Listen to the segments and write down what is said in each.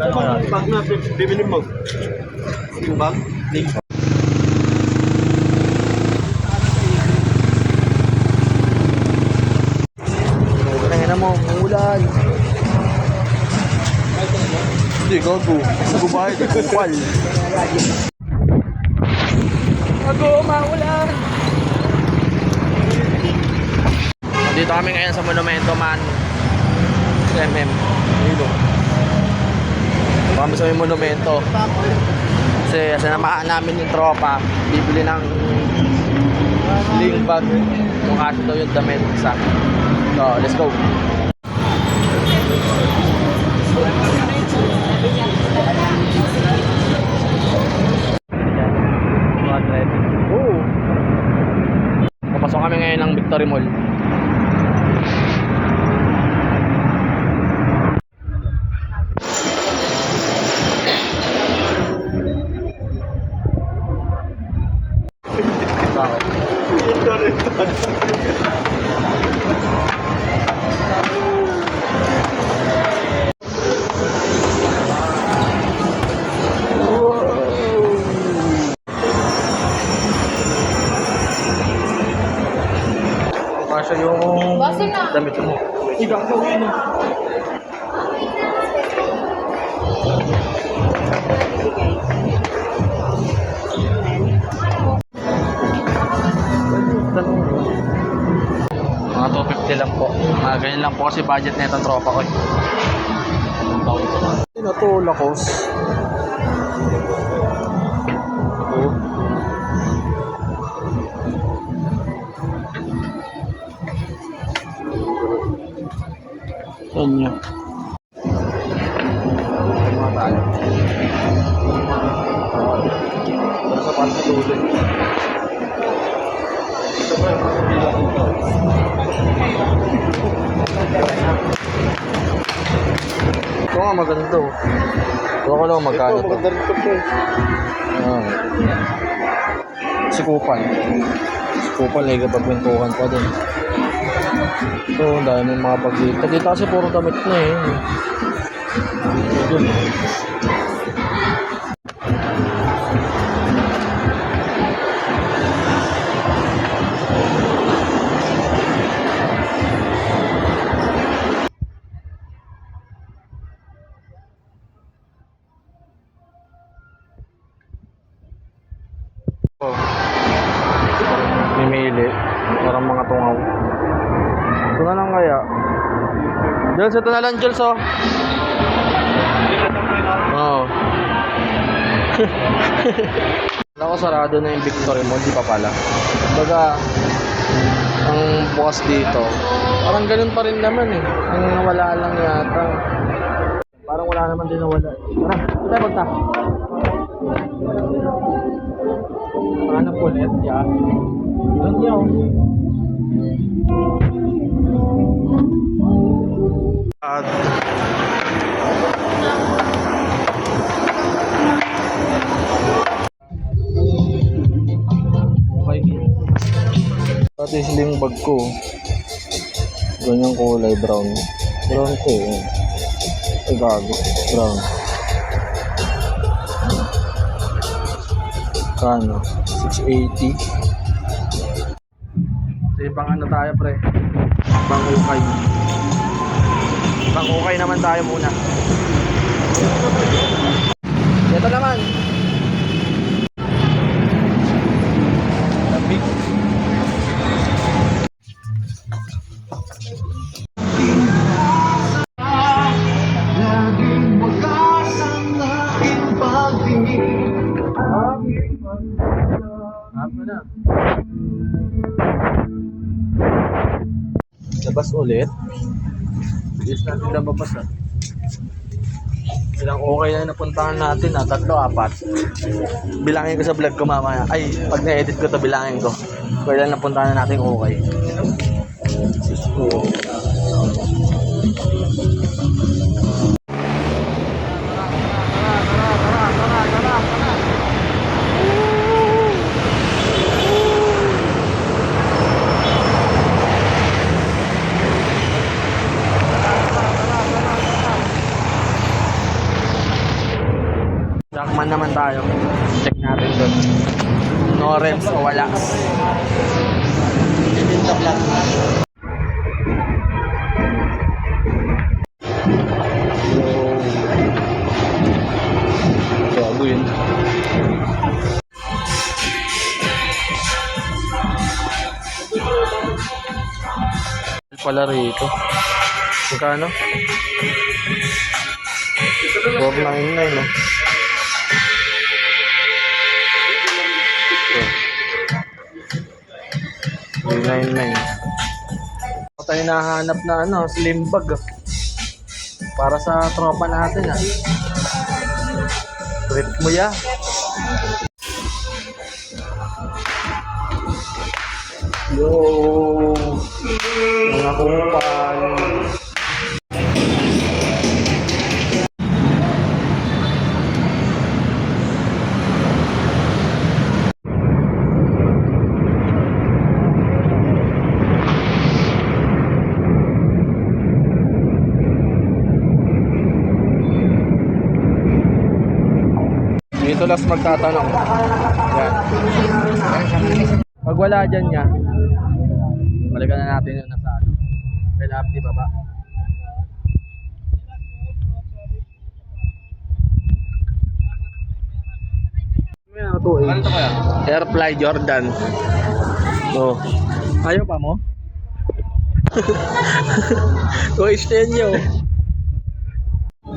Bag na, bibili mo. Yung bag? Tingnan mo, ulan. Hindi, gago. Nagubahid, kupal. Gago, maulan. Dito kami ngayon sa Monumento Man. Dito kami sa may monumento. Kasi sinamahan namin yung tropa. Bibili ng sling bag. Kung kasi daw yung damit isa. So, let's go. Oo. Papasok kami ngayon ng Victory Mall. Kasya yung damit mo. Ibang gawin mo. Mga 250 lang po. Ganyan lang po kasi budget na itong tropa ko eh. Ito to, lakos. Saan nyo? Pero sa pansa tuloy. Ito nga maganda oh. Ito ko lang magkano to. Sikupan. Sikupan, lega pagpintukan pa din. Ito, ang dami mga pag-dito. Dito kasi puro damit na eh. Ito. Mimili. Parang mga tungaw. Ito na lang kaya. Jules, ito na lang Jules oh. Oo. Alam ko sarado na yung Victory Mall, di pa pala. Baga, ang bukas dito, parang ganun pa rin naman eh. Ang nawala lang yata. Parang wala naman din nawala. Tara, ito tayo punta. Hanap ulit, ya. Yun yun. Ito yung sling bag ko. Ganyang kulay, brown. Brown ko eh. Ay gago, brown. Kano? 680. So pang ano tayo pre? Pang ukay. Pang ukay naman tayo muna. Ito naman. Big. Labas ulit. Bilis natin labas ha. Ilang okay na napuntahan natin ha. 3, 4. Bilangin ko sa vlog ko mamaya. Ay, pag na-edit ko to bilangin ko. Kailan napuntahan na natin okay. Cisco. laman naman tayo. Check natin doon. No rems o wala. Bibinta vlog. Bago yun. Pala rito. Magkano? 499 no? So, 399. Ako tayo nahanap na ano, slim bag. Para sa tropa natin ah. Trip mo ya. Yo, mga kupal. Dito lang magtatanong. Yan. Pag wala dyan niya, balikan na natin yung nasa ano. Kaya up di baba. Ano to kaya? Airfly Jordan. Oh. Ayaw pa mo? 2H10 nyo.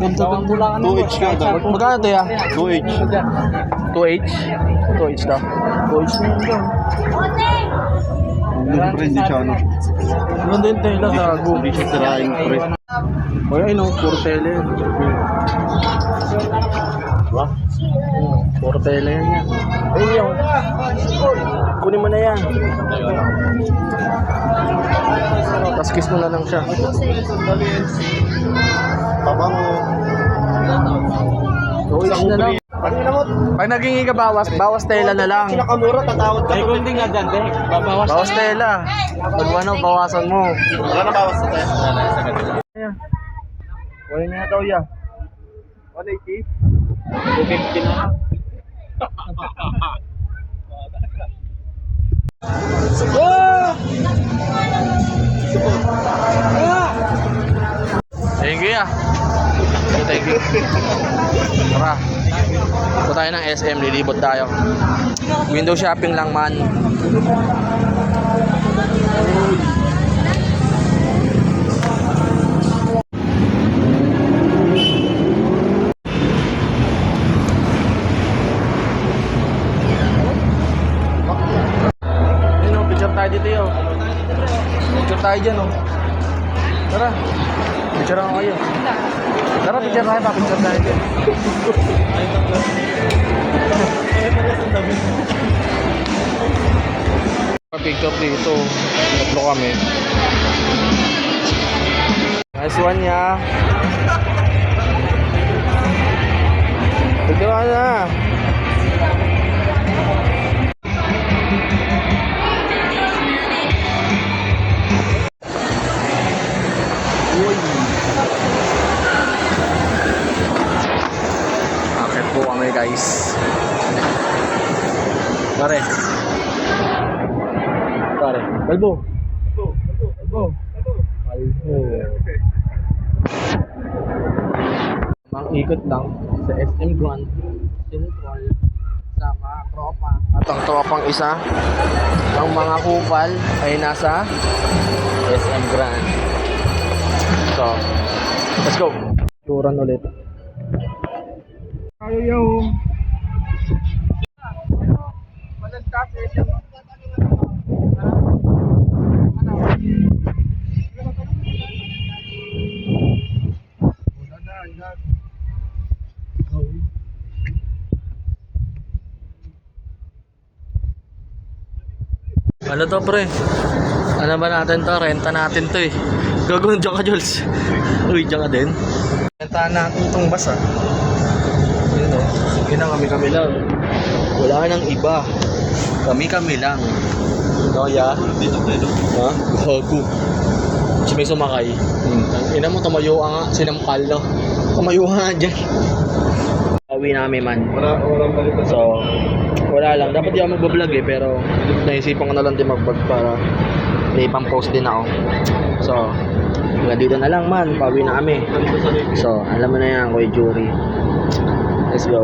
2H ka daw. Magkano ito ya? 2H. 2H? 2H daw. 2H na yun daw. Hindi pre, hindi siya ano. Ano din tela sa Google? Hindi siya siraing pre. O yun o, puro tela yun. Diba? Puro tela yan yan. Ayun yung. Kunin mo na yan. Tapos kiss mo na lang siya. Tabango. 2H na lang. Pag naging ka bawas tela na lang. Nakamura, tatawad ka. May kunding nga dyan, deh. Bawas tela. Pag ano, bawasan mo. Wala na bawas sa tayo. Ayan. Wala niya daw ya. 180? 250 na. Thank you ya. Thank you. Tara. Ito tayo ng SM, lilibot tayo. Window shopping lang man. Ayun o, picture tayo dito yun. Picture tayo dyan o. Tara. Picture ako kayo. Tara, picture tayo pa. Picture tayo dyan. Picture dito. Tatlo kami. Nice one ya. Picture ka na. Uy. Akit po kami guys. Pare. Kalbo. Kalbo. Mang ikot lang sa SM Grand Central sa mga tropa. At ang tropang isa, ang mga kupal ay nasa SM Grand. So, let's go. Turan ulit. Ayaw. Ano to pre? Ano ba natin to? Renta natin to eh. Gagawin dyan ka Jules. Uy, dyan ka din. Rentahan natin tong bus ah. Yun o. Sige na, kami lang. Wala nang iba. Kami lang. No, ya? Ha? Gago. Kasi may sumakay. Ina mo, tumayo ka nga. Sinampal no? Tumayo ka nga dyan. pauwi na kami man. Walang balitan. So, wala lang. Dapat di ako magbablog eh, pero naisipan ko na lang din mag-vlog para may pang-post din ako. So, hanggang dito na lang man, pauwi na kami. So, alam mo na yan, Kuya Jury. Let's go.